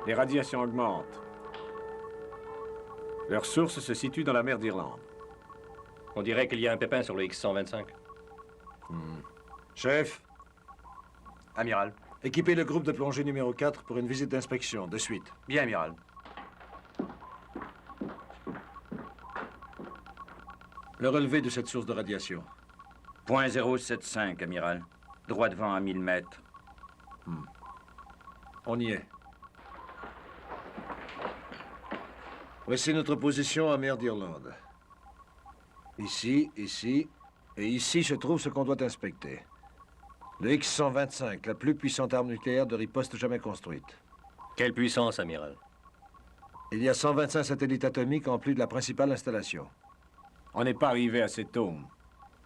Les radiations augmentent. Leur source se situe dans la mer d'Irlande. On dirait qu'il y a un pépin sur le X-125. Chef, Amiral. équipez le groupe de plongée numéro 4 pour une visite d'inspection, de suite. Bien, amiral. Le relevé de cette source de radiation. .075, amiral. Droit devant à 1000 mètres. On y est. Voici notre position à mer d'Irlande. Ici, ici, et ici se trouve ce qu'on doit inspecter. Le X-125, la plus puissante arme nucléaire de riposte jamais construite. Quelle puissance, amiral? Il y a 125 satellites atomiques en plus de la principale installation. On n'est pas arrivé à cet dôme.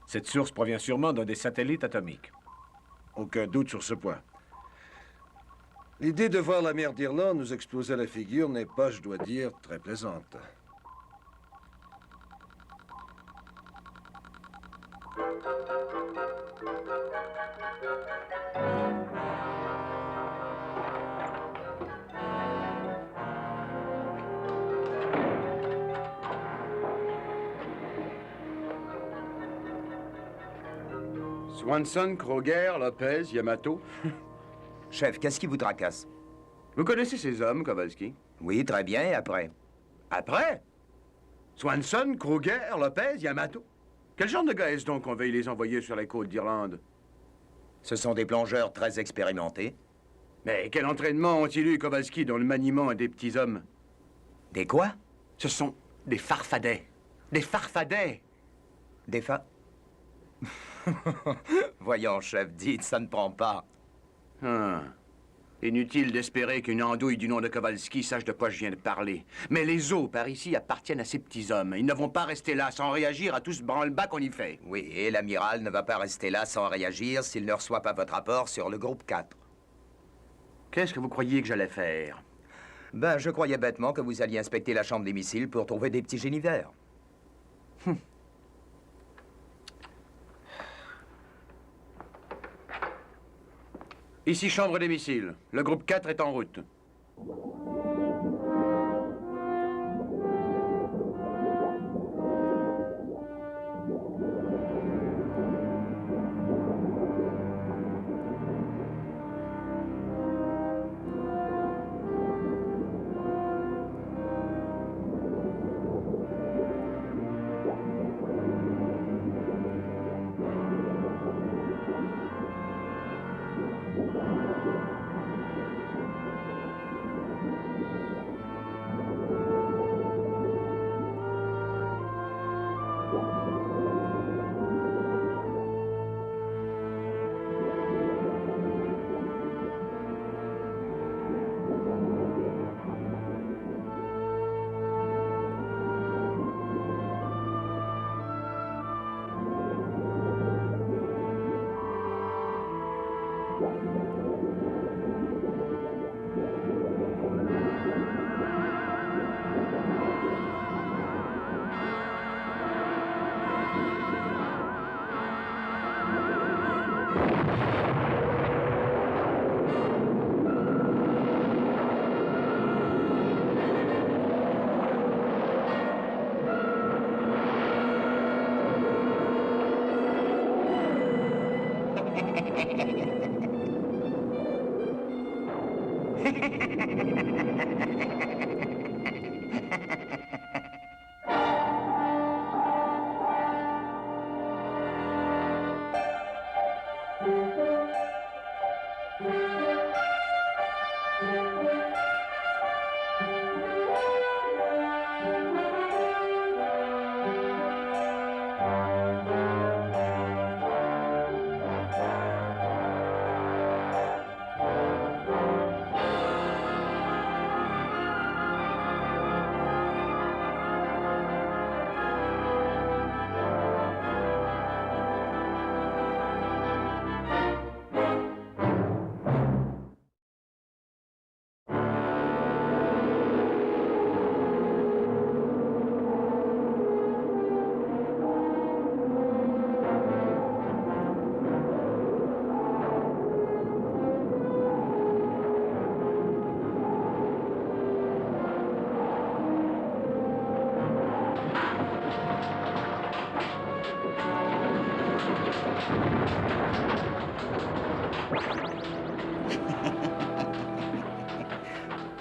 Cette source provient sûrement d'un des satellites atomiques. Aucun doute sur ce point. L'idée de voir la mer d'Irlande nous exploser la figure n'est pas, je dois dire, très plaisante. Swanson, Kroger, Lopez, Yamato. Chef, qu'est-ce qui vous tracasse? Vous connaissez ces hommes, Kowalski? Oui, très bien, et après? Après? Swanson, Kroger, Lopez, Yamato. Quel genre de gars est-ce donc qu'on veuille les envoyer sur les côtes d'Irlande? Ce sont des plongeurs très expérimentés. Mais quel entraînement ont-ils eu, Kowalski, dans le maniement des petits hommes? Des quoi? Ce sont des farfadets. Des farfadets! Des Voyons, chef, dites, ça ne prend pas. Ah. Inutile d'espérer qu'une andouille du nom de Kowalski sache de quoi je viens de parler. Mais les eaux par ici appartiennent à ces petits hommes. Ils ne vont pas rester là sans réagir à tout ce branle-bas qu'on y fait. Oui, et l'amiral ne va pas rester là sans réagir s'il ne reçoit pas votre rapport sur le groupe 4. Qu'est-ce que vous croyiez que j'allais faire? Ben, je croyais bêtement que vous alliez inspecter la chambre des missiles pour trouver des petits génies verts. Ici, chambre des missiles. Le groupe 4 est en route.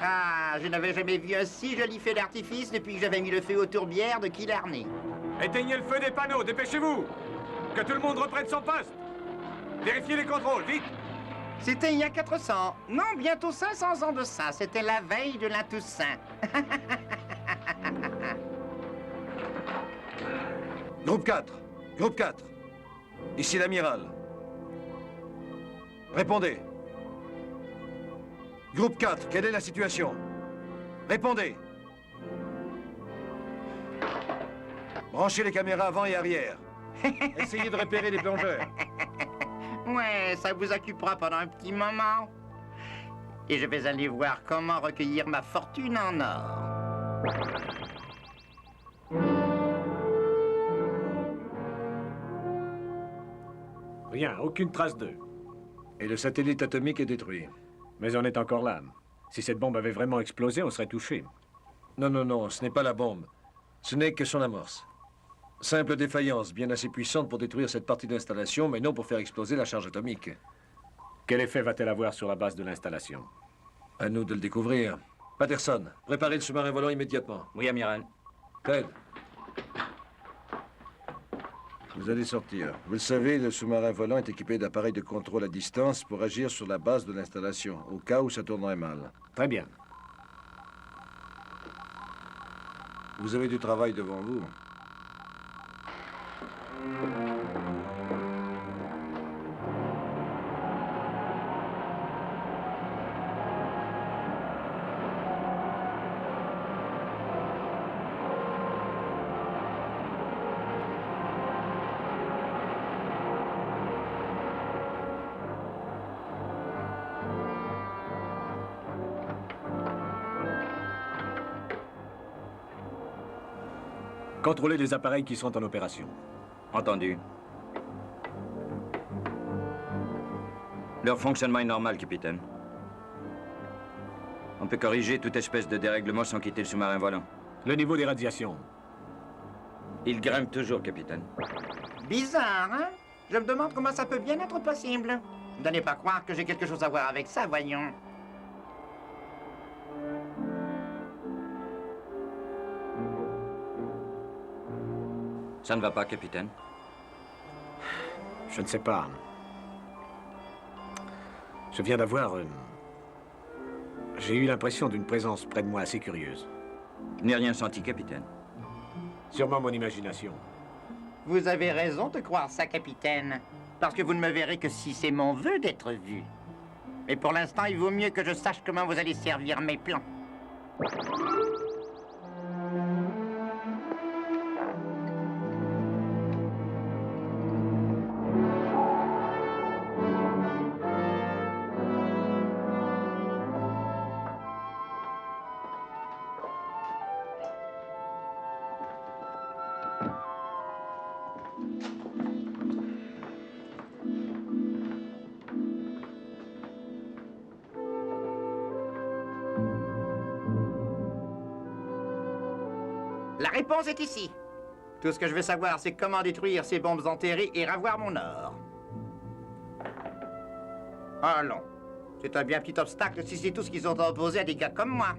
Ah, je n'avais jamais vu un si joli feu d'artifice depuis que j'avais mis le feu aux tourbières de Killarney. Éteignez le feu des panneaux, dépêchez-vous! Que tout le monde reprenne son poste! Vérifiez les contrôles, vite! C'était il y a 400, non, bientôt 500 ans de ça. C'était la veille de la Toussaint. Groupe 4. Groupe 4. Ici l'amiral. Répondez. Groupe 4, quelle est la situation? Répondez. Branchez les caméras avant et arrière. Essayez de repérer les plongeurs. Ouais, ça vous occupera pendant un petit moment. Et je vais aller voir comment recueillir ma fortune en or. Rien, aucune trace d'eux. Et le satellite atomique est détruit. Mais on est encore là. Si cette bombe avait vraiment explosé, on serait touché. Non, non, non, ce n'est pas la bombe. Ce n'est que son amorce. Simple défaillance, bien assez puissante pour détruire cette partie d'installation, mais non pour faire exploser la charge atomique. Quel effet va-t-elle avoir sur la base de l'installation? À nous de le découvrir. Patterson, préparez le sous-marin volant immédiatement. Oui, amiral. Ted. Vous allez sortir. Vous le savez, le sous-marin volant est équipé d'appareils de contrôle à distance pour agir sur la base de l'installation, au cas où ça tournerait mal. Très bien. Vous avez du travail devant vous. Contrôlez les appareils qui sont en opération. Entendu. Leur fonctionnement est normal, capitaine. On peut corriger toute espèce de dérèglement sans quitter le sous-marin volant. Le niveau des radiations. Il grimpe toujours, capitaine. Bizarre, hein? Je me demande comment ça peut bien être possible. N'allez pas croire que j'ai quelque chose à voir avec ça, voyons. Ça ne va pas, capitaine? Je ne sais pas. Je viens d'avoir... J'ai eu l'impression d'une présence près de moi assez curieuse. Je n'ai rien senti, capitaine. Sûrement mon imagination. Vous avez raison de croire ça, capitaine. Parce que vous ne me verrez que si c'est mon vœu d'être vu. Mais pour l'instant, il vaut mieux que je sache comment vous allez servir mes plans. La réponse est ici. Tout ce que je veux savoir, c'est comment détruire ces bombes enterrées et ravoir mon or. Allons. C'est un bien petit obstacle si c'est tout ce qu'ils ont à opposer à des gars comme moi.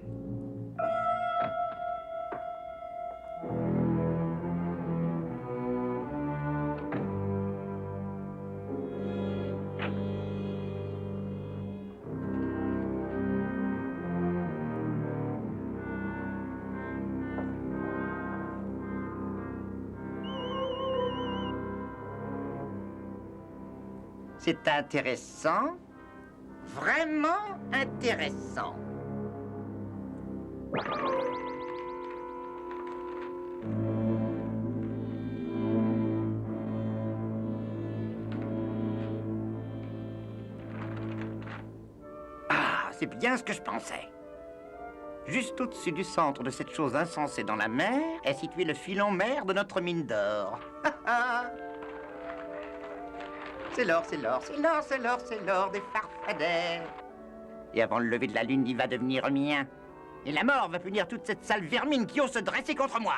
C'est intéressant, vraiment intéressant. Ah, c'est bien ce que je pensais. Juste au-dessus du centre de cette chose insensée dans la mer est situé le filon mer de notre mine d'or. C'est l'or, c'est l'or, c'est l'or, c'est l'or, c'est l'or des farfadets. Et avant le lever de la lune, il va devenir mien. Et la mort va punir toute cette sale vermine qui ose se dresser contre moi.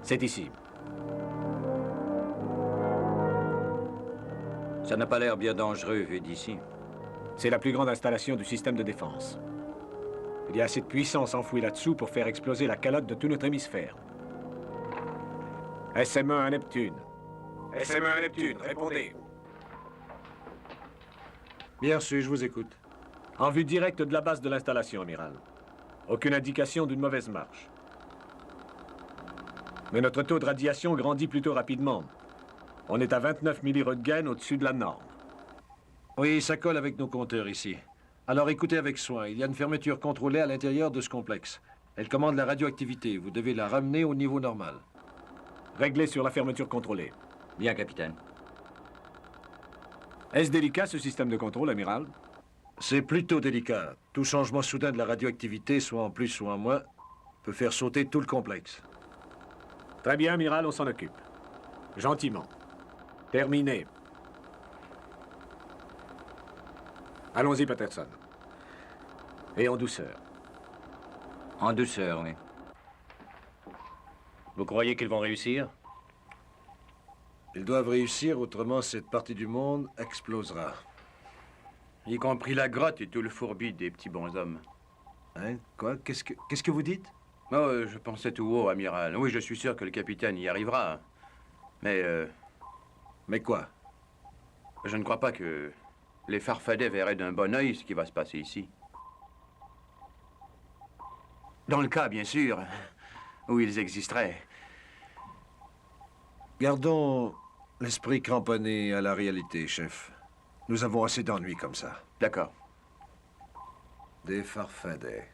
C'est ici. Ça n'a pas l'air bien dangereux vu d'ici. C'est la plus grande installation du système de défense. Il y a assez de puissance enfouie là-dessous pour faire exploser la calotte de tout notre hémisphère. SME à Neptune. SME à Neptune, répondez. Bien reçu, je vous écoute. En vue directe de la base de l'installation, amiral. Aucune indication d'une mauvaise marche. Mais notre taux de radiation grandit plutôt rapidement. On est à 29 milliröntgen au-dessus de la norme. Oui, ça colle avec nos compteurs ici. Alors écoutez avec soin. Il y a une fermeture contrôlée à l'intérieur de ce complexe. Elle commande la radioactivité. Vous devez la ramener au niveau normal. Réglez sur la fermeture contrôlée. Bien, capitaine. Est-ce délicat, ce système de contrôle, amiral? C'est plutôt délicat. Tout changement soudain de la radioactivité, soit en plus, soit en moins, peut faire sauter tout le complexe. Très bien, amiral, on s'en occupe. Gentiment. Terminé. Allons-y, Patterson. Et en douceur. En douceur, oui. Vous croyez qu'ils vont réussir? Ils doivent réussir, autrement cette partie du monde explosera. Y compris la grotte et tout le fourbi des petits bonshommes. Hein? Quoi? Qu'est-ce que vous dites? Oh, je pensais tout haut, amiral. Oui, je suis sûr que le capitaine y arrivera. Mais, Mais quoi? je ne crois pas que les farfadets verraient d'un bon œil ce qui va se passer ici. Dans le cas, bien sûr, où ils existeraient. Gardons l'esprit cramponné à la réalité, chef. Nous avons assez d'ennuis comme ça. D'accord. Des farfadets.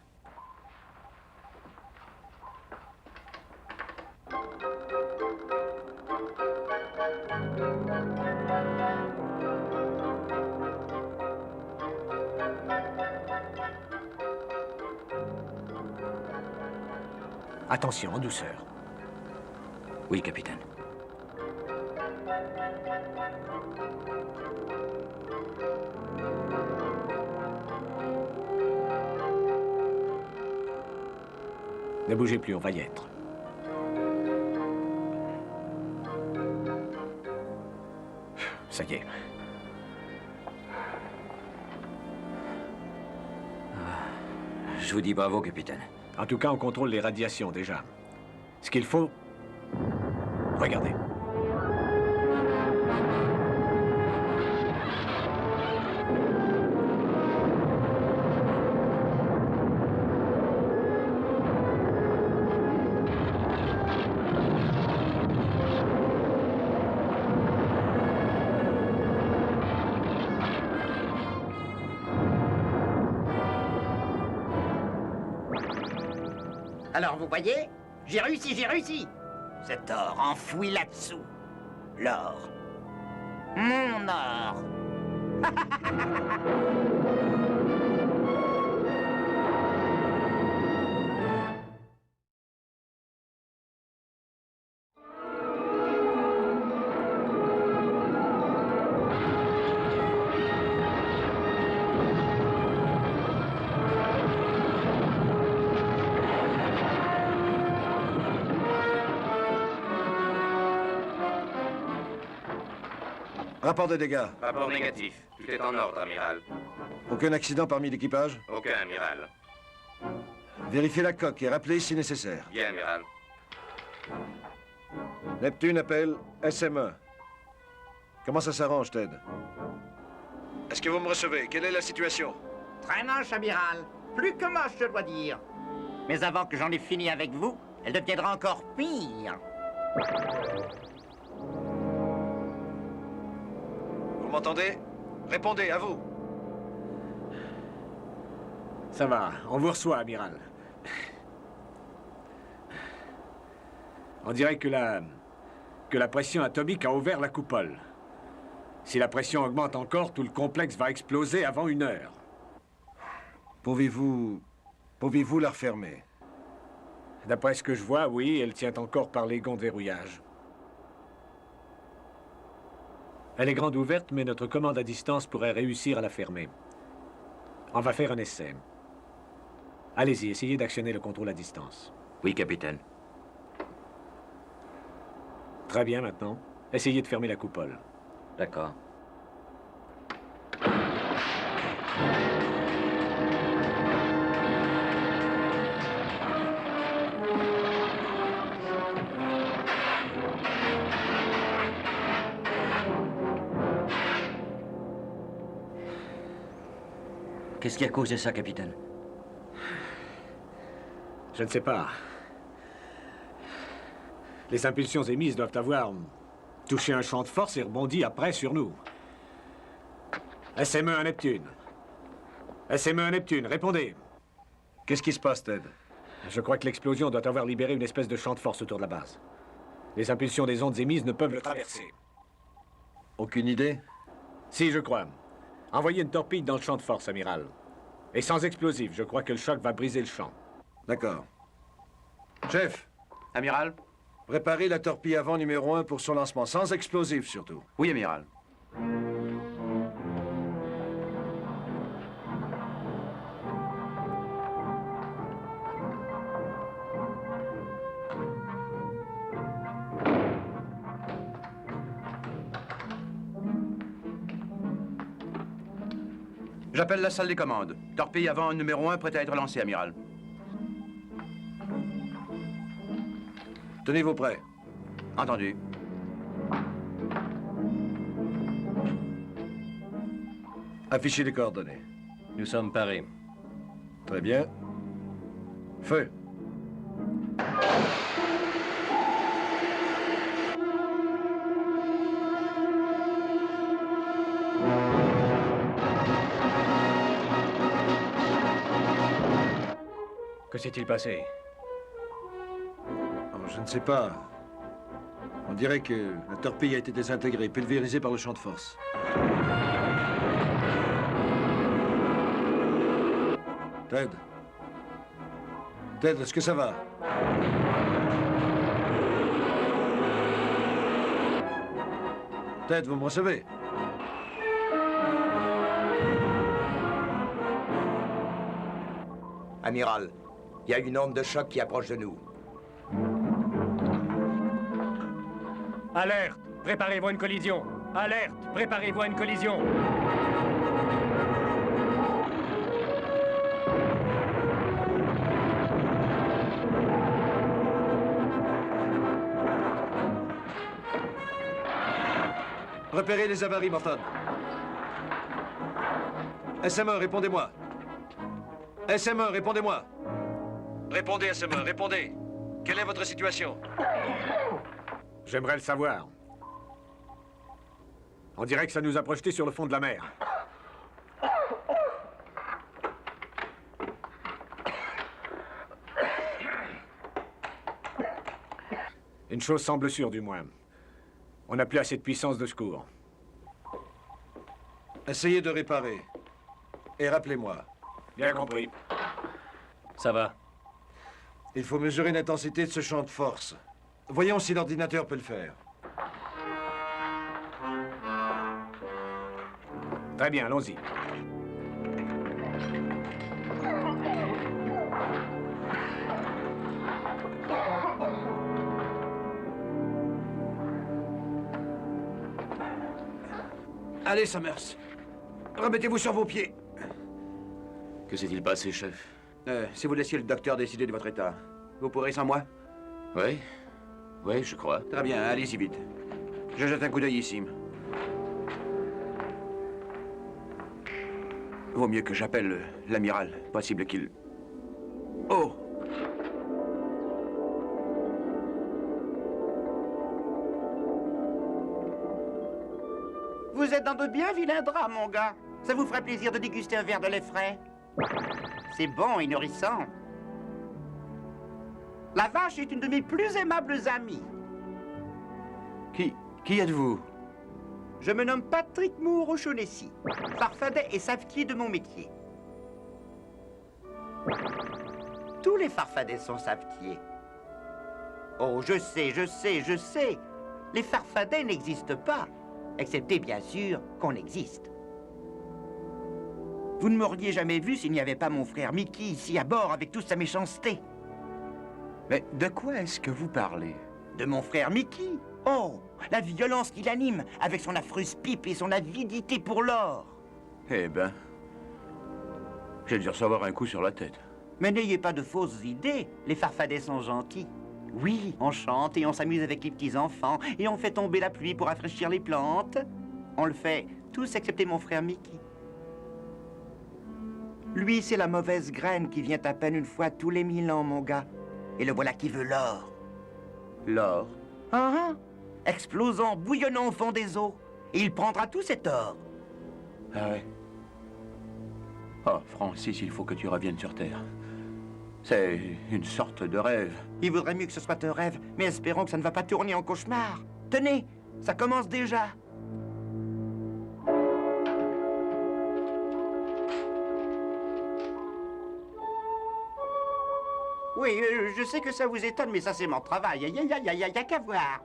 Attention, en douceur. Oui, capitaine. Ne bougez plus, on va y être. Ça y est. Je vous dis bravo, capitaine. En tout cas, on contrôle les radiations, déjà. Ce qu'il faut... Regardez. Alors, vous voyez? J'ai réussi, j'ai réussi! Cet or enfoui là-dessous. L'or. Mon or. Rapport de dégâts. Rapport négatif. Tout est en ordre, amiral. Aucun accident parmi l'équipage? Aucun, amiral. Vérifiez la coque et rappelez si nécessaire. Bien, amiral. Neptune appelle SME. Comment ça s'arrange, Ted? Est-ce que vous me recevez? Quelle est la situation? Très moche, amiral. Plus que moche, je dois dire. Mais avant que j'en ai fini avec vous, elle deviendra encore pire. Vous m'entendez? Répondez, à vous. Ça va, on vous reçoit, amiral. On dirait que la pression atomique a ouvert la coupole. Si la pression augmente encore, tout le complexe va exploser avant 1 heure. Pouvez-vous la refermer? D'après ce que je vois, oui, elle tient encore par les gonds de verrouillage. Elle est grande ouverte, mais notre commande à distance pourrait réussir à la fermer. On va faire un essai. Allez-y, essayez d'actionner le contrôle à distance. Oui, capitaine. Très bien, maintenant. Essayez de fermer la coupole. D'accord. Qu'est-ce qui a causé ça, capitaine? Je ne sais pas. Les impulsions émises doivent avoir touché un champ de force et rebondi après sur nous. SME à Neptune. SME à Neptune, répondez. Qu'est-ce qui se passe, Ted? Je crois que l'explosion doit avoir libéré une espèce de champ de force autour de la base. Les impulsions des ondes émises ne peuvent le traverser. Aucune idée? Si, je crois. Envoyez une torpille dans le champ de force, amiral. Et sans explosif, je crois que le choc va briser le champ. D'accord. Chef, Amiral? préparez la torpille avant numéro 1 pour son lancement, sans explosif surtout. Oui, amiral. J'appelle la salle des commandes. Torpille avant numéro 1 prête à être lancée, amiral. Tenez-vous prêts. Entendu. Affichez les coordonnées. Nous sommes parés. Très bien. Feu. Que s'est-il passé? Oh, je ne sais pas. On dirait que la torpille a été désintégrée, pulvérisée par le champ de force. Ted. Ted, est-ce que ça va? Ted, vous me recevez? Amiral, il y a une onde de choc qui approche de nous. Alerte! Préparez-vous à une collision! Alerte! Préparez-vous à une collision! Repérez les avaries, Morton. SME, répondez-moi. SME, répondez-moi. Répondez, SME, répondez. Quelle est votre situation? J'aimerais le savoir. On dirait que ça nous a projetés sur le fond de la mer. Une chose semble sûre, du moins. On n'a plus assez de puissance de secours. Essayez de réparer. Et rappelez-moi. Bien compris. Ça va. Il faut mesurer l'intensité de ce champ de force. Voyons si l'ordinateur peut le faire. Très bien, allons-y. Allez, Summers. Remettez-vous sur vos pieds. Que s'est-il passé, chef? Si vous laissiez le docteur décider de votre état, vous pourrez sans moi? Oui? Oui, je crois. Très bien, allez-y vite. Je jette un coup d'œil ici. Vaut mieux que j'appelle l'amiral. Possible qu'il... Oh! Vous êtes dans de bien vilains draps, mon gars. Ça vous ferait plaisir de déguster un verre de lait frais? C'est bon et nourrissant. La vache est une de mes plus aimables amies. Qui êtes-vous? Je me nomme Patrick Moore O'Shaughnessy, farfadet et savetier de mon métier. Tous les farfadets sont savetiers. Oh, je sais. Les farfadets n'existent pas, excepté bien sûr qu'on existe. Vous ne m'auriez jamais vu s'il n'y avait pas mon frère Mickey ici à bord avec toute sa méchanceté. Mais de quoi est-ce que vous parlez? De mon frère Mickey, Oh, la violence qui l'anime, avec son affreuse pipe et son avidité pour l'or. Eh ben, j'ai dû recevoir un coup sur la tête. Mais n'ayez pas de fausses idées, les farfadets sont gentils. Oui, on chante et on s'amuse avec les petits-enfants, et on fait tomber la pluie pour rafraîchir les plantes. On le fait, tous excepté mon frère Mickey. Lui, c'est la mauvaise graine qui vient à peine une fois tous les 1000 ans, mon gars. Et le voilà qui veut l'or. L'or? Ah, explosant, bouillonnant au fond des eaux. Et il prendra tout cet or. Ah ouais? Oh, Francis, il faut que tu reviennes sur Terre. C'est une sorte de rêve. Il vaudrait mieux que ce soit un rêve, mais espérons que ça ne va pas tourner en cauchemar. Tenez, ça commence déjà. Oui, je sais que ça vous étonne, mais ça c'est mon travail. Y a qu'à voir.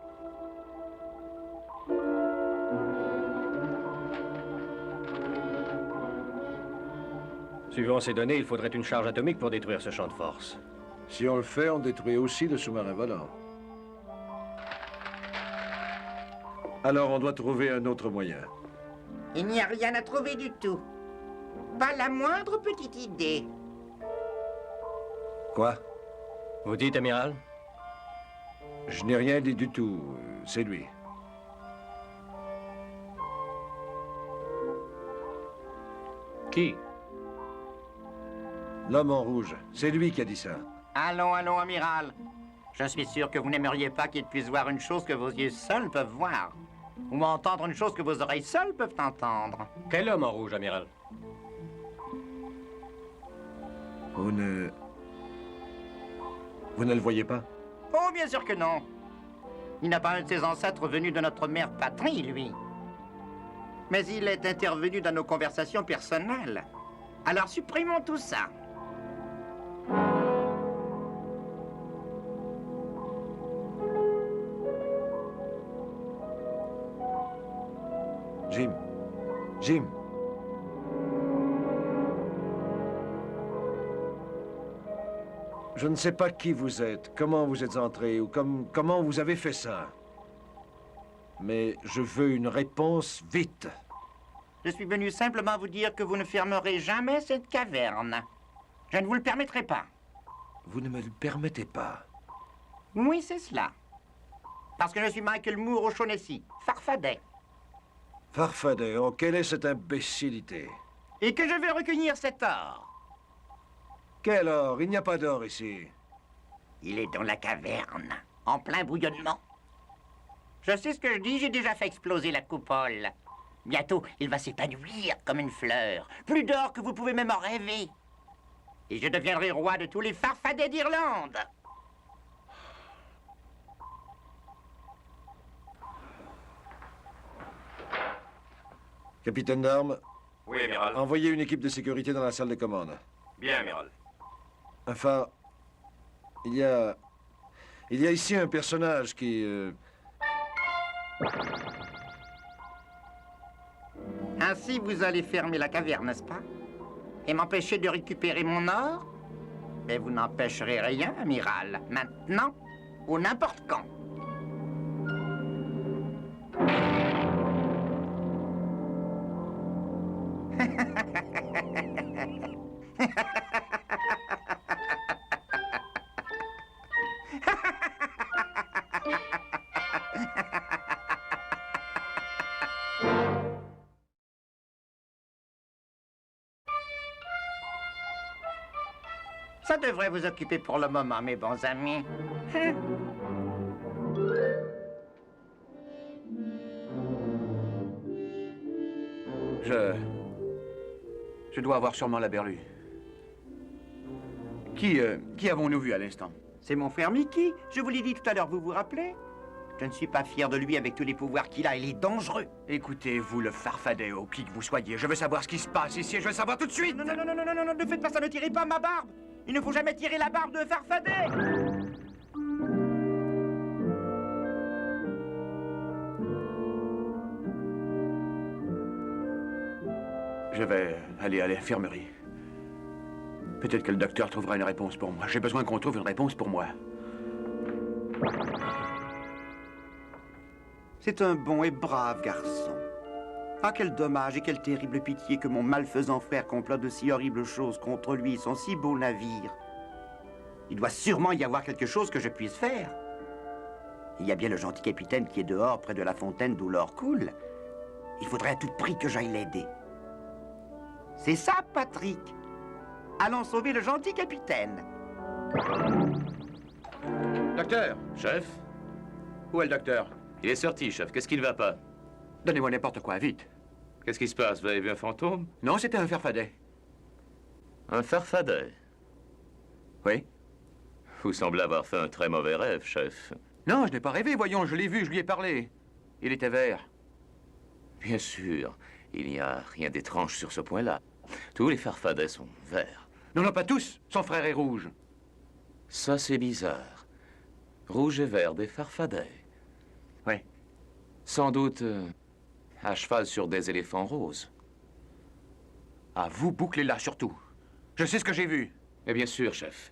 Suivant ces données, il faudrait une charge atomique pour détruire ce champ de force. Si on le fait, on détruit aussi le sous-marin volant. Alors on doit trouver un autre moyen. Il n'y a rien à trouver du tout. Pas la moindre petite idée. Quoi? Vous dites, amiral? Je n'ai rien dit du tout. C'est lui. Qui? L'homme en rouge. C'est lui qui a dit ça. Allons, allons, amiral. Je suis sûr que vous n'aimeriez pas qu'il puisse voir une chose que vos yeux seuls peuvent voir. Ou entendre une chose que vos oreilles seules peuvent entendre. Quel homme en rouge, amiral? Vous ne le voyez pas? Oh, bien sûr que non. Il n'a pas un de ses ancêtres venu de notre mère patrie, lui. Mais il est intervenu dans nos conversations personnelles. Alors supprimons tout ça. Jim. Jim. Je ne sais pas qui vous êtes, comment vous êtes entré ou comment vous avez fait ça. Mais je veux une réponse vite. Je suis venu simplement vous dire que vous ne fermerez jamais cette caverne. Je ne vous le permettrai pas. Vous ne me le permettez pas. Oui, c'est cela. Parce que je suis Michael Moore O'Shaughnessy, Farfadet. Farfadet, oh, quelle est cette imbécilité? Et que je vais recueillir cet or. Quel or? Il n'y a pas d'or ici. Il est dans la caverne, en plein bouillonnement. Je sais ce que je dis, j'ai déjà fait exploser la coupole. Bientôt, il va s'épanouir comme une fleur. Plus d'or que vous pouvez même en rêver. Et je deviendrai roi de tous les farfadets d'Irlande. Capitaine d'armes, Oui, amiral. envoyez une équipe de sécurité dans la salle de commande. Bien, amiral. Enfin, il y a ici un personnage qui... Ainsi, vous allez fermer la caverne, n'est-ce pas? Et m'empêcher de récupérer mon or? Mais vous n'empêcherez rien, amiral. Maintenant ou n'importe quand. Ça devrait vous occuper pour le moment, mes bons amis. Je dois avoir sûrement la berlue. Qui avons-nous vu à l'instant? C'est mon frère Mickey. Je vous l'ai dit tout à l'heure, vous vous rappelez? Je ne suis pas fier de lui avec tous les pouvoirs qu'il a. Il est dangereux. Écoutez, vous le farfadet, au qui que vous soyez, je veux savoir ce qui se passe ici, je veux savoir tout de suite! Non, ne faites pas ça, ne tirez pas ma barbe. Il ne faut jamais tirer la barbe de Farfadet. Je vais aller à l'infirmerie. Peut-être que le docteur trouvera une réponse pour moi. J'ai besoin qu'on trouve une réponse pour moi. C'est un bon et brave garçon. Ah, quel dommage et quelle terrible pitié que mon malfaisant frère complote de si horribles choses contre lui et son si beau navire. Il doit sûrement y avoir quelque chose que je puisse faire. Il y a bien le gentil capitaine qui est dehors, près de la fontaine d'où l'or coule. Il faudrait à tout prix que j'aille l'aider. C'est ça, Patrick. Allons sauver le gentil capitaine. Docteur, Chef? où est le docteur? Il est sorti, chef. Qu'est-ce qui ne va pas? Donnez-moi n'importe quoi, vite. Qu'est-ce qui se passe? Vous avez vu un fantôme? Non, c'était un farfadet. Un farfadet? Oui? Vous semblez avoir fait un très mauvais rêve, chef. Non, je n'ai pas rêvé, voyons, je l'ai vu, je lui ai parlé. Il était vert. Bien sûr, il n'y a rien d'étrange sur ce point-là. Tous les farfadets sont verts. Non, non, pas tous. Son frère est rouge. Ça, c'est bizarre. Rouge et vert des farfadets. Oui. Sans doute à cheval sur des éléphants roses. Ah, vous bouclez-la, surtout. Je sais ce que j'ai vu. Mais bien sûr, chef.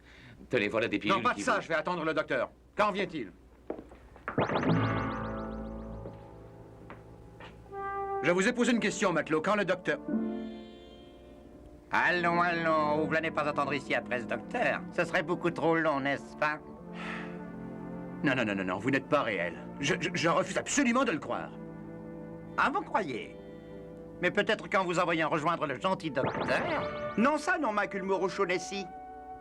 Tenez, voilà des pilules Non, pas de qui ça, vont- je vais attendre le docteur. Quand vient-il? Je vous ai posé une question, matelot. Quand le docteur... Allons, allons, vous venez pas attendre ici après ce docteur. Ce serait beaucoup trop long, n'est-ce pas? Non, non, non, non, non, vous n'êtes pas réel. Je refuse absolument de le croire. Ah, vous croyez? Mais peut-être qu'en vous envoyant rejoindre le gentil docteur... Non, ça, non, Macule O'Shaughnessy.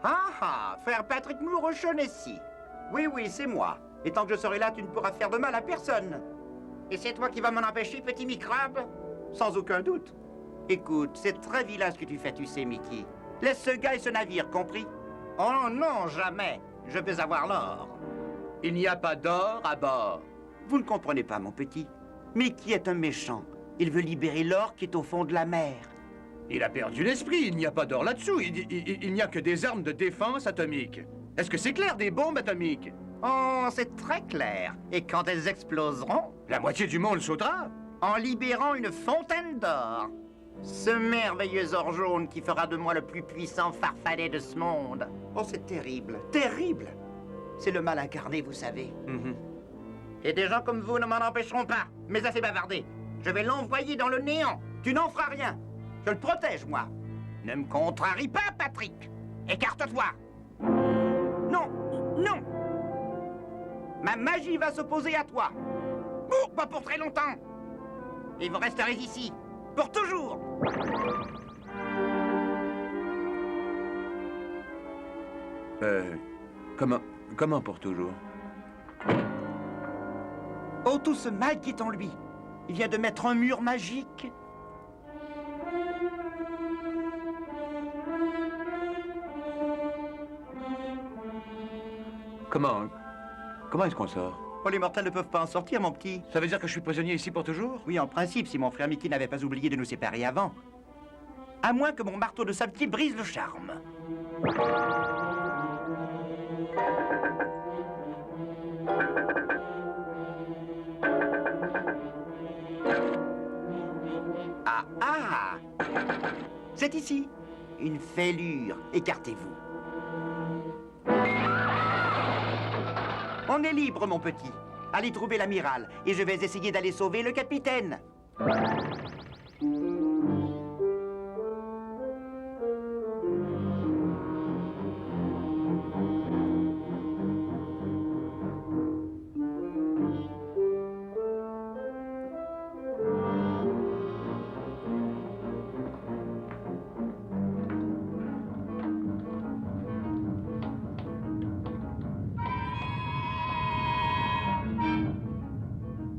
Ah ah, frère Patrick Moore O'Shaughnessy. Oui, oui, c'est moi. Et tant que je serai là, tu ne pourras faire de mal à personne. Et c'est toi qui vas m'en empêcher, petit microbe? Sans aucun doute. Écoute, c'est très vilain ce que tu fais, tu sais, Mickey. Laisse ce gars et ce navire, compris? Oh non, jamais. Je veux avoir l'or. Il n'y a pas d'or à bord. Vous ne comprenez pas, mon petit. Mickey est un méchant. Il veut libérer l'or qui est au fond de la mer. Il a perdu l'esprit, il n'y a pas d'or là-dessous. Il n'y a que des armes de défense atomique. Est-ce que c'est clair, des bombes atomiques? Oh, c'est très clair. Et quand elles exploseront, La moitié du monde sautera. en libérant une fontaine d'or. Ce merveilleux or jaune qui fera de moi le plus puissant farfadet de ce monde. Oh, c'est terrible, terrible. C'est le mal incarné, vous savez. Et des gens comme vous ne m'en empêcheront pas. Mais assez bavardé. Je vais l'envoyer dans le néant. Tu n'en feras rien. Je le protège, moi. Ne me contrarie pas, Patrick. Écarte-toi. Non, non. Ma magie va s'opposer à toi. Pas pour très longtemps. Et vous resterez ici. Pour toujours. Comment pour toujours? Oh, tout ce mal qui est en lui. Il vient de mettre un mur magique. Comment est-ce qu'on sort? Oh, les mortels ne peuvent pas en sortir, mon petit. Ça veut dire que je suis prisonnier ici pour toujours? Oui, en principe, si mon frère Mickey n'avait pas oublié de nous séparer avant. À moins que mon marteau de sablier brise le charme. Ah ah! C'est ici. Une fêlure. Écartez-vous. On est libre, mon petit. Allez trouver l'amiral, et je vais essayer d'aller sauver le capitaine.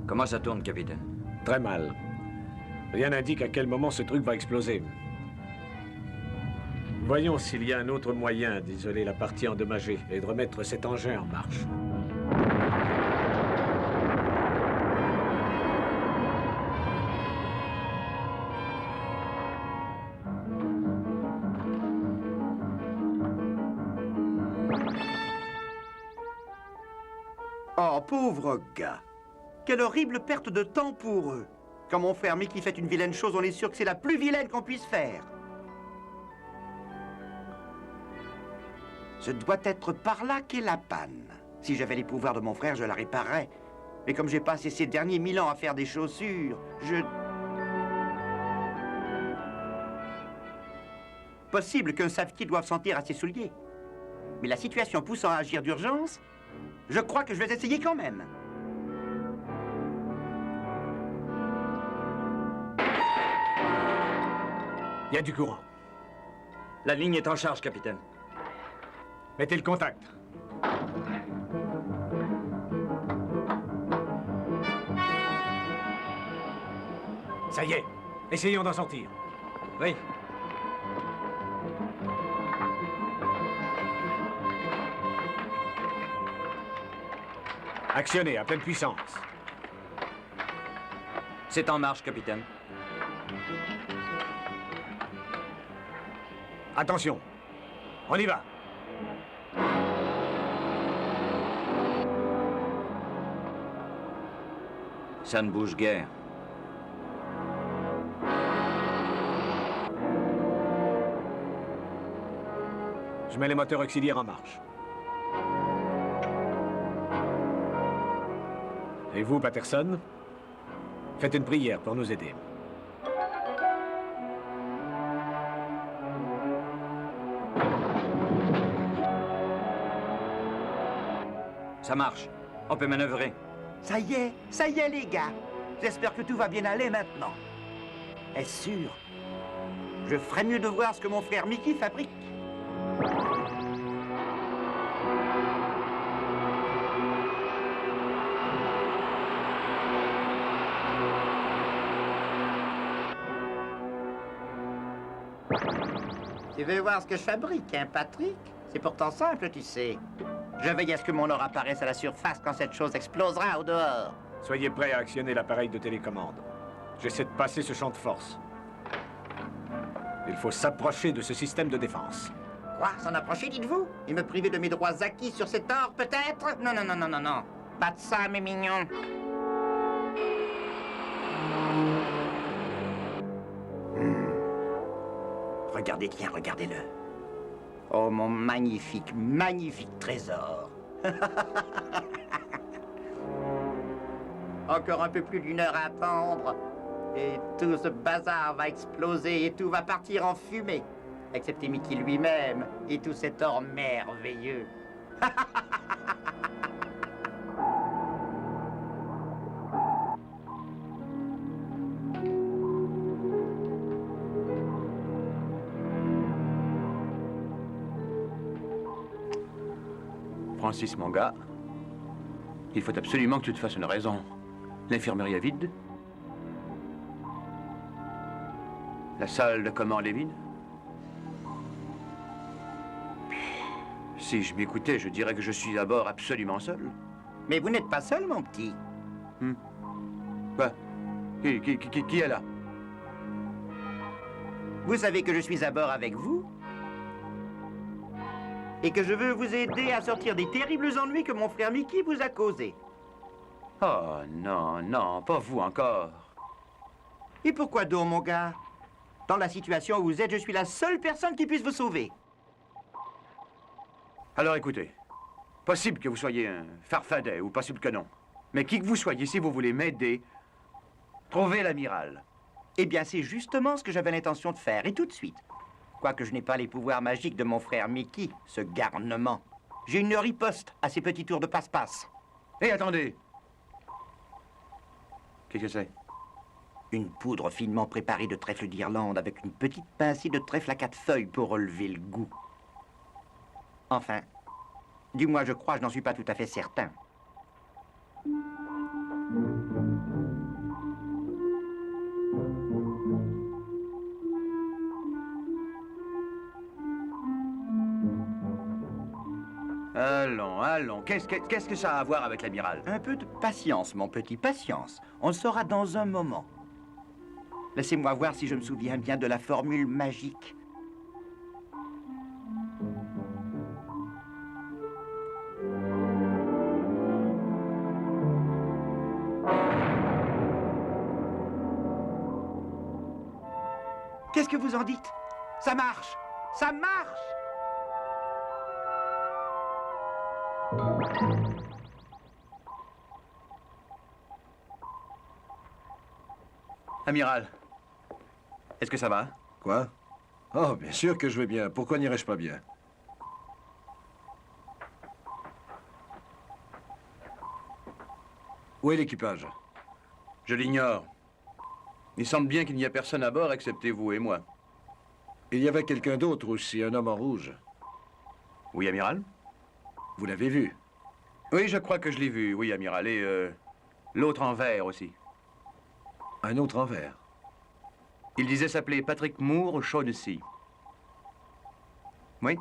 Comment ça tourne, capitaine? Très mal. Rien n'indique à quel moment ce truc va exploser. Voyons s'il y a un autre moyen d'isoler la partie endommagée et de remettre cet engin en marche. Oh, pauvre gars. Quelle horrible perte de temps pour eux. Quand mon frère Mickey fait une vilaine chose, on est sûr que c'est la plus vilaine qu'on puisse faire. Ce doit être par là qu'est la panne. Si j'avais les pouvoirs de mon frère, je la réparerais. Mais comme j'ai passé ces derniers 1000 ans à faire des chaussures, Possible qu'un savetier doive sentir à ses souliers. Mais la situation poussant à agir d'urgence, je crois que je vais essayer quand même. Il y a du courant. La ligne est en charge, capitaine. Mettez le contact. Ça y est, essayons d'en sortir. Oui. Actionnez à pleine puissance. C'est en marche, capitaine. Attention, on y va. Ça ne bouge guère. Je mets les moteurs auxiliaires en marche. Et vous, Patterson, faites une prière pour nous aider. Ça marche. On peut manœuvrer. Ça y est les gars. J'espère que tout va bien aller maintenant. Est-ce sûr? Je ferais mieux de voir ce que mon frère Mickey fabrique. Tu veux voir ce que je fabrique, hein, Patrick? C'est pourtant simple, tu sais. Je veille à ce que mon or apparaisse à la surface quand cette chose explosera au dehors. Soyez prêts à actionner l'appareil de télécommande. J'essaie de passer ce champ de force. Il faut s'approcher de ce système de défense. Quoi? S'en approcher, dites-vous? Et me priver de mes droits acquis sur cet or, peut-être? Non, non, non, non, non, non. Pas de ça, mes mignons. Regardez, tiens, regardez-le. Oh, mon magnifique, magnifique trésor. Encore un peu plus d'1 heure à attendre. Et tout ce bazar va exploser et tout va partir en fumée. Excepté Mickey lui-même et tout cet or merveilleux. Francis, mon gars, il faut absolument que tu te fasses une raison. L'infirmerie est vide. La salle de commande est vide. Si je m'écoutais, je dirais que je suis à bord absolument seul. Mais vous n'êtes pas seul, mon petit. Quoi? Qui est là? Vous savez que je suis à bord avec vous et que je veux vous aider à sortir des terribles ennuis que mon frère Mickey vous a causés. Oh non, non, pas vous encore. Et pourquoi donc, mon gars? Dans la situation où vous êtes, je suis la seule personne qui puisse vous sauver. Alors écoutez, possible que vous soyez un farfadet ou possible que non. Mais qui que vous soyez, si vous voulez m'aider, trouvez l'amiral. Eh bien, c'est justement ce que j'avais l'intention de faire, et tout de suite. Quoique je n'ai pas les pouvoirs magiques de mon frère Mickey, ce garnement. J'ai une riposte à ces petits tours de passe-passe. Hé, attendez! Qu'est-ce que c'est? Une poudre finement préparée de trèfle d'Irlande avec une petite pincée de trèfle à 4 feuilles pour relever le goût. Enfin, du moins je crois, je n'en suis pas tout à fait certain. Allons, allons. Qu'est-ce que ça a à voir avec l'amiral? Un peu de patience, mon petit, patience. On le saura dans un moment. Laissez-moi voir si je me souviens bien de la formule magique. Qu'est-ce que vous en dites? Ça marche! Ça marche! Amiral, est-ce que ça va? Quoi? Oh, bien sûr que je vais bien. Pourquoi n'irais-je pas bien? Où est l'équipage? Je l'ignore. Il semble bien qu'il n'y a personne à bord excepté vous et moi. Il y avait quelqu'un d'autre aussi, un homme en rouge. Oui, amiral? Vous l'avez vu? Oui, je crois que je l'ai vu, oui, amiral. Et l'autre en vert aussi. Un autre en vert. Il disait s'appeler Patrick Moore Shaughnessy. Oui.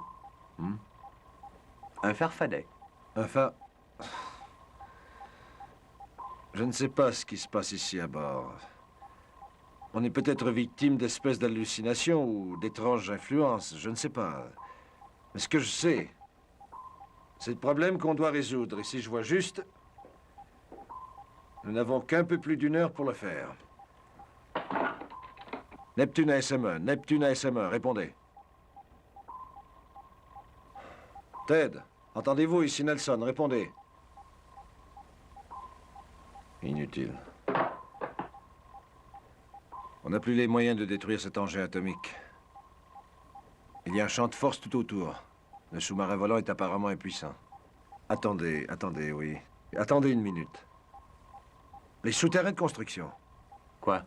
Un farfadet. Enfin... Je ne sais pas ce qui se passe ici à bord. On est peut-être victime d'espèces d'hallucinations ou d'étranges influences, je ne sais pas. Mais ce que je sais, c'est le problème qu'on doit résoudre. Et si je vois juste, nous n'avons qu'un peu plus d'une heure pour le faire. Neptune ASM1, Neptune ASM1, répondez. Ted, entendez-vous ici Nelson, répondez. Inutile. On n'a plus les moyens de détruire cet engin atomique. Il y a un champ de force tout autour. Le sous-marin volant est apparemment impuissant. Attendez, oui. Attendez une minute. Les souterrains de construction. Quoi?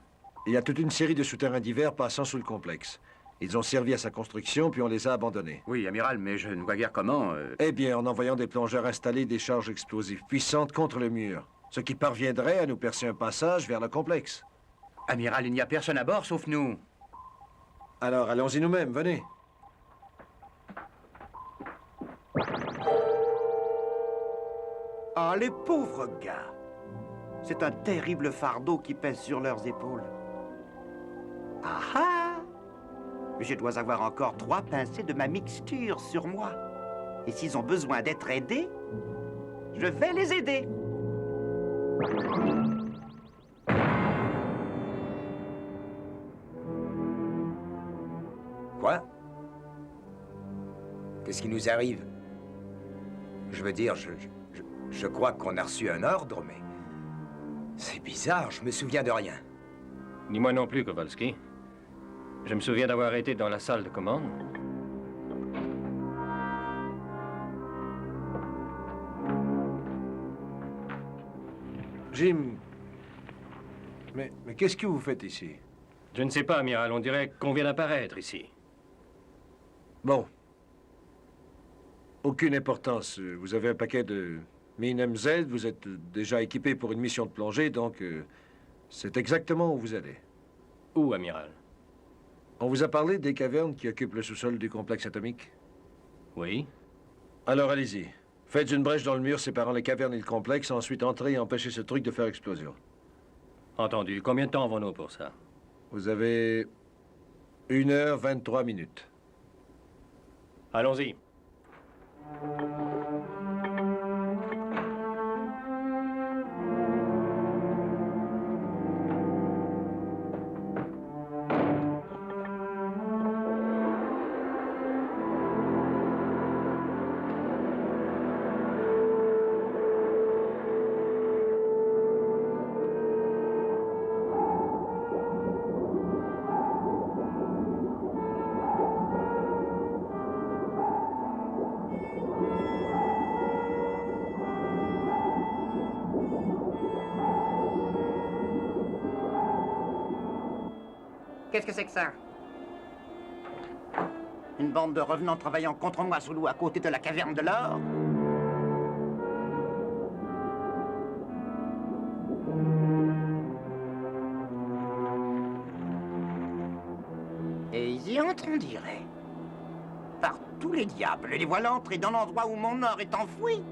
Il y a toute une série de souterrains divers passant sous le complexe. Ils ont servi à sa construction, puis on les a abandonnés. Oui, amiral, mais je ne vois guère comment... Eh bien, en envoyant des plongeurs installer des charges explosives puissantes contre le mur, ce qui parviendrait à nous percer un passage vers le complexe. Amiral, il n'y a personne à bord sauf nous. Alors, allons-y nous-mêmes, venez. Ah, les pauvres gars! C'est un terrible fardeau qui pèse sur leurs épaules. Ah ah! Je dois avoir encore 3 pincées de ma mixture sur moi. Et s'ils ont besoin d'être aidés, je vais les aider. Quoi? Qu'est-ce qui nous arrive? Je veux dire, je crois qu'on a reçu un ordre, mais... C'est bizarre, je me souviens de rien. Ni moi non plus, Kowalski. Je me souviens d'avoir été dans la salle de commande. Jim... Mais qu'est-ce que vous faites ici? Je ne sais pas, amiral. On dirait qu'on vient d'apparaître ici. Bon. Aucune importance. Vous avez un paquet de mines MZ, vous êtes déjà équipé pour une mission de plongée, donc c'est exactement où vous allez. Où, amiral? On vous a parlé des cavernes qui occupent le sous-sol du complexe atomique? Oui. Alors allez-y. Faites une brèche dans le mur séparant les cavernes et le complexe, ensuite entrez et empêchez ce truc de faire explosion. Entendu. Combien de temps avons-nous pour ça? Vous avez 1h23. Allons-y. Qu'est-ce que c'est que ça? Une bande de revenants travaillant contre moi sous l'eau à côté de la caverne de l'or? Et ils y entrent, on dirait. Par tous les diables, les voilà entrés dans l'endroit où mon or est enfoui.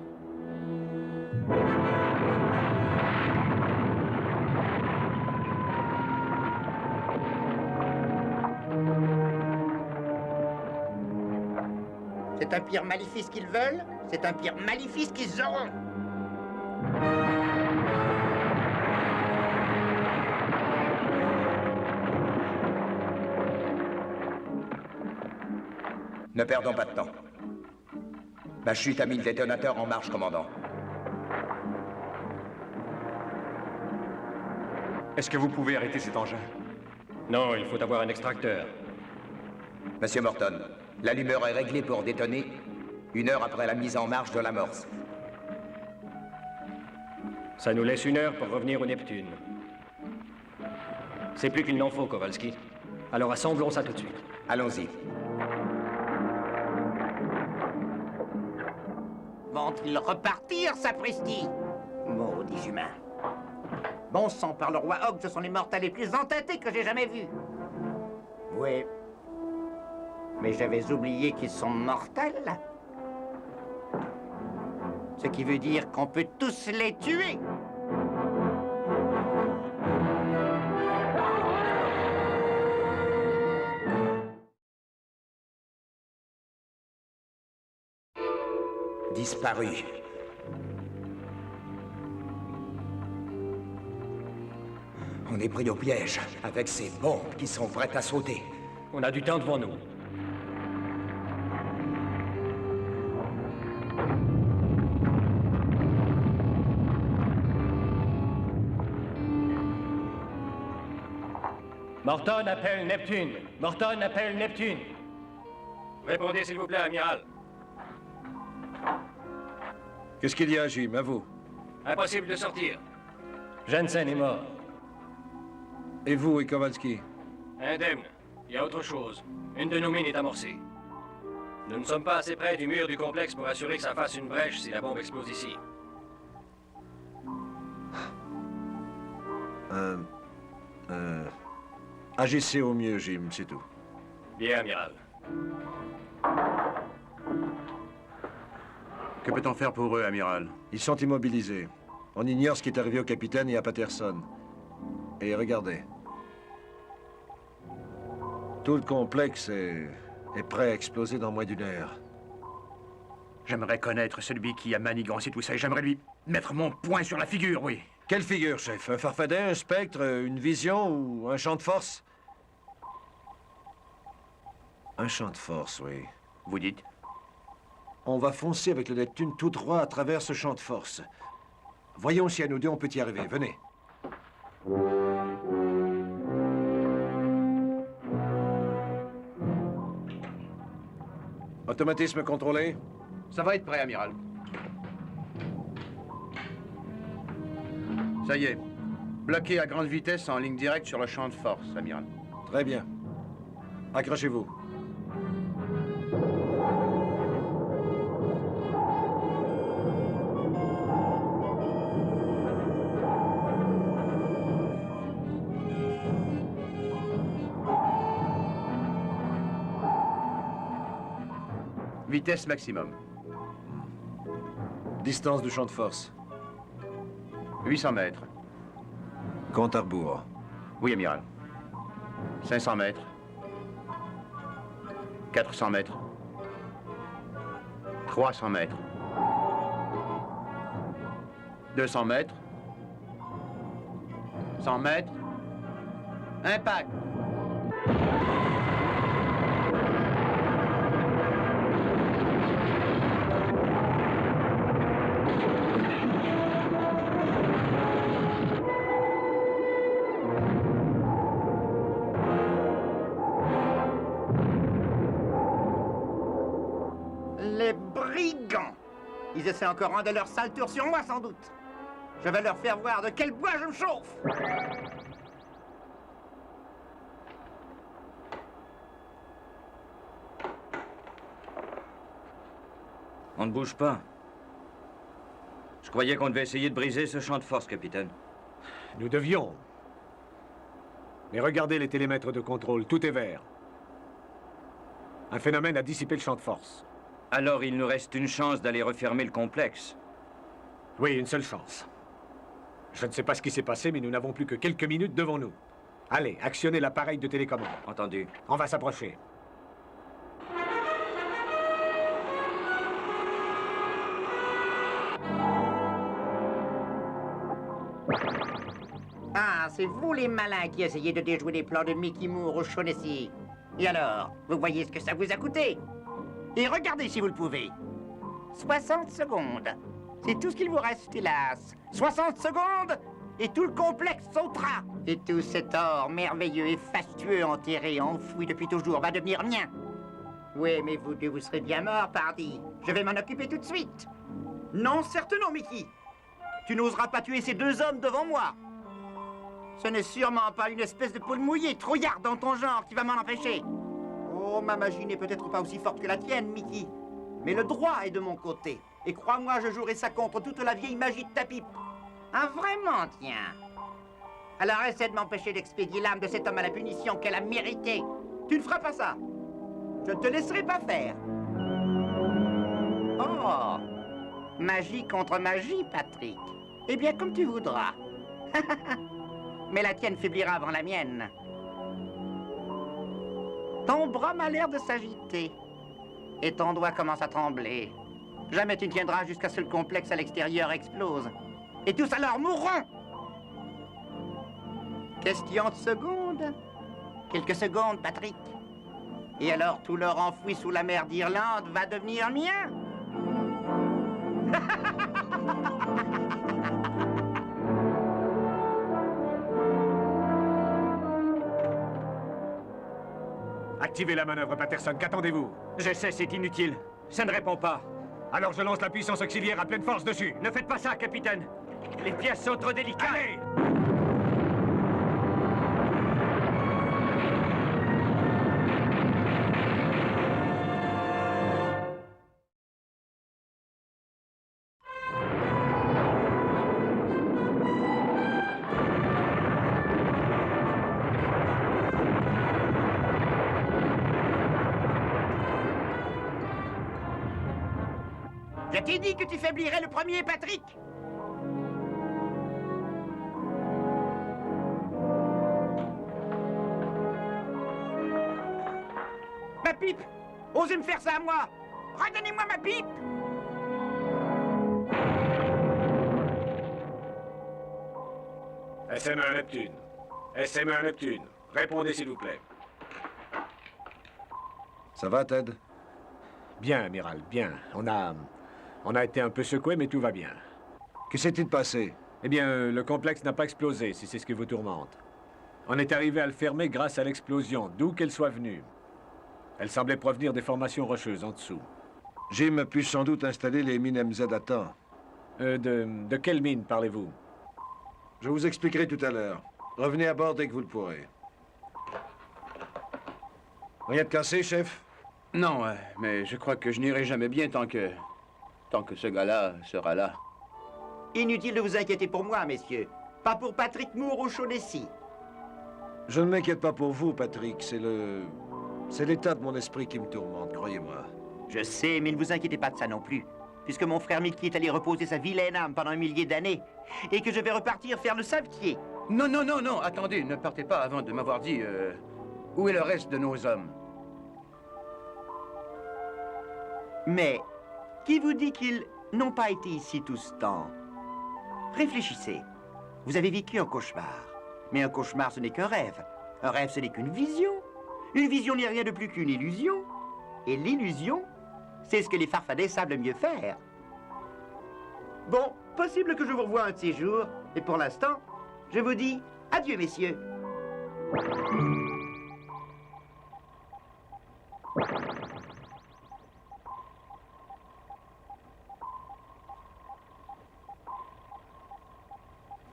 C'est un pire maléfice qu'ils veulent, c'est un pire maléfice qu'ils auront. Ne perdons pas de temps. Ma chute a mis le détonateur en marche, commandant. Est-ce que vous pouvez arrêter cet engin? Non, il faut avoir un extracteur. Monsieur Morton, l'allumeur est réglée pour détonner 1 heure après la mise en marche de l'amorce. Ça nous laisse 1 heure pour revenir au Neptune. C'est plus qu'il n'en faut, Kowalski. Alors assemblons ça tout de suite. Allons-y. Vont-ils repartir, sapristi? Maudits humains. Bon sang, par le roi Hogg, ce sont les mortels les plus entêtés que j'ai jamais vus. Oui. Mais j'avais oublié qu'ils sont mortels. Ce qui veut dire qu'on peut tous les tuer. Disparu. On est pris au piège, avec ces bombes qui sont prêtes à sauter. On a du temps devant nous. Morton appelle Neptune. Morton appelle Neptune. Répondez, s'il vous plaît, amiral. Qu'est-ce qu'il y a, Jim? À vous. Impossible de sortir. Jensen est mort. Et vous et Kowalski? Indemne. Il y a autre chose. Une de nos mines est amorcée. Nous ne sommes pas assez près du mur du complexe pour assurer que ça fasse une brèche si la bombe explose ici. Agissez au mieux, Jim, c'est tout. Bien, amiral. Que peut-on faire pour eux, amiral? Ils sont immobilisés. On ignore ce qui est arrivé au capitaine et à Patterson. Et regardez. Tout le complexe est prêt à exploser dans moins d'1 heure. J'aimerais connaître celui qui a manigancé tout ça et j'aimerais lui mettre mon poing sur la figure, oui. Quelle figure, chef? Un farfadet, un spectre, une vision ou un champ de force? Un champ de force, oui. Vous dites? On va foncer avec le Neptune tout droit à travers ce champ de force. Voyons si à nous deux on peut y arriver. Venez. Automatisme contrôlé. Ça va être prêt, amiral. Ça y est. Bloqué à grande vitesse en ligne directe sur le champ de force, amiral. Très bien. Accrochez-vous. Vitesse maximum. Distance du champ de force. 800 mètres. Compte à rebours. Oui, amiral. 500 mètres. 400 mètres. 300 mètres. 200 mètres. 100 mètres. Impact. Les brigands! Ils essaient encore un de leurs sales tours sur moi, sans doute. Je vais leur faire voir de quel bois je me chauffe. On ne bouge pas. Je croyais qu'on devait essayer de briser ce champ de force, capitaine. Nous devions. Mais regardez les télémètres de contrôle, tout est vert. Un phénomène a dissipé le champ de force. Alors il nous reste une chance d'aller refermer le complexe. Oui, une seule chance. Je ne sais pas ce qui s'est passé, mais nous n'avons plus que quelques minutes devant nous. Allez, actionnez l'appareil de télécommande. Entendu. On va s'approcher. Ah, c'est vous les malins qui essayez de déjouer les plans de Mickey Moore au Shaughnessy. Et alors, vous voyez ce que ça vous a coûté? Et regardez si vous le pouvez. 60 secondes. C'est tout ce qu'il vous reste, hélas. 60 secondes et tout le complexe sautera. Et tout cet or merveilleux et fastueux enterré, enfoui depuis toujours, va devenir mien. Oui, mais vous deux, vous serez bien morts, pardi. Je vais m'en occuper tout de suite. Non, certes non, Mickey. Tu n'oseras pas tuer ces deux hommes devant moi. Ce n'est sûrement pas une espèce de poule mouillée, trouillarde dans ton genre, qui va m'en empêcher. Oh, ma magie n'est peut-être pas aussi forte que la tienne, Mickey. Mais le droit est de mon côté. Et crois-moi, je jouerai ça contre toute la vieille magie de ta pipe. Ah, vraiment, tiens. Alors essaie de m'empêcher d'expédier l'âme de cet homme à la punition qu'elle a méritée. Tu ne feras pas ça. Je ne te laisserai pas faire. Oh, magie contre magie, Patrick. Eh bien, comme tu voudras. Mais la tienne faiblira avant la mienne. Ton bras m'a l'air de s'agiter. Et ton doigt commence à trembler. Jamais tu ne tiendras jusqu'à ce que le complexe à l'extérieur explose. Et tous alors mourront. Question de secondes. Quelques secondes, Patrick. Et alors tout l'or enfoui sous la mer d'Irlande va devenir mien. Activez la manœuvre, Patterson. Qu'attendez-vous? Je sais, c'est inutile. Ça ne répond pas. Alors je lance la puissance auxiliaire à pleine force dessus. Ne faites pas ça, capitaine. Les pièces sont trop délicates. Allez! Je t'ai dit que tu faiblirais le premier, Patrick. Ma pipe! Osez me faire ça à moi! Redonnez-moi ma pipe! SM1 Neptune. SM1 Neptune. Répondez, s'il vous plaît. Ça va, Ted? Bien, amiral, bien. On a été un peu secoué, mais tout va bien. Que s'est-il passé? Eh bien, le complexe n'a pas explosé, si c'est ce qui vous tourmente. On est arrivé à le fermer grâce à l'explosion, d'où qu'elle soit venue. Elle semblait provenir des formations rocheuses en dessous. Jim a pu sans doute installer les mines MZ à temps. De quelle mine parlez-vous? Je vous expliquerai tout à l'heure. Revenez à bord dès que vous le pourrez. Rien de cassé, chef? Non, mais je crois que je n'irai jamais bien tant que ce gars-là sera là. Inutile de vous inquiéter pour moi, messieurs. Pas pour Patrick Moore au Shaughnessy. Je ne m'inquiète pas pour vous, Patrick. C'est l'état de mon esprit qui me tourmente, croyez-moi. Je sais, mais ne vous inquiétez pas de ça non plus. Puisque mon frère Mickey est allé reposer sa vilaine âme pendant un millier d'années. Et que je vais repartir faire le savetier. Non, non, non, non, attendez, ne partez pas avant de m'avoir dit où est le reste de nos hommes. Mais, qui vous dit qu'ils n'ont pas été ici tout ce temps? Réfléchissez. Vous avez vécu un cauchemar. Mais un cauchemar, ce n'est qu'un rêve. Un rêve, ce n'est qu'une vision. Une vision n'est rien de plus qu'une illusion. Et l'illusion, c'est ce que les farfadets savent le mieux faire. Bon, possible que je vous revoie un de ces jours. Et pour l'instant, je vous dis adieu, messieurs.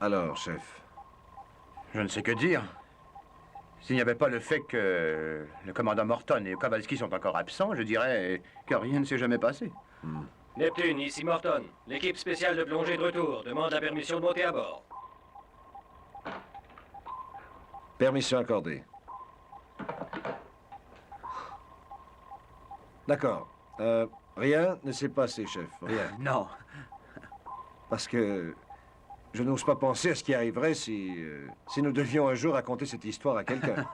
Alors, chef? Je ne sais que dire. S'il n'y avait pas le fait que le commandant Morton et Kowalski sont encore absents, je dirais que rien ne s'est jamais passé. Neptune, ici Morton. L'équipe spéciale de plongée de retour demande la permission de monter à bord. Permission accordée. D'accord. Rien ne s'est passé, chef. Rien. Non. Parce que je n'ose pas penser à ce qui arriverait si nous devions un jour raconter cette histoire à quelqu'un.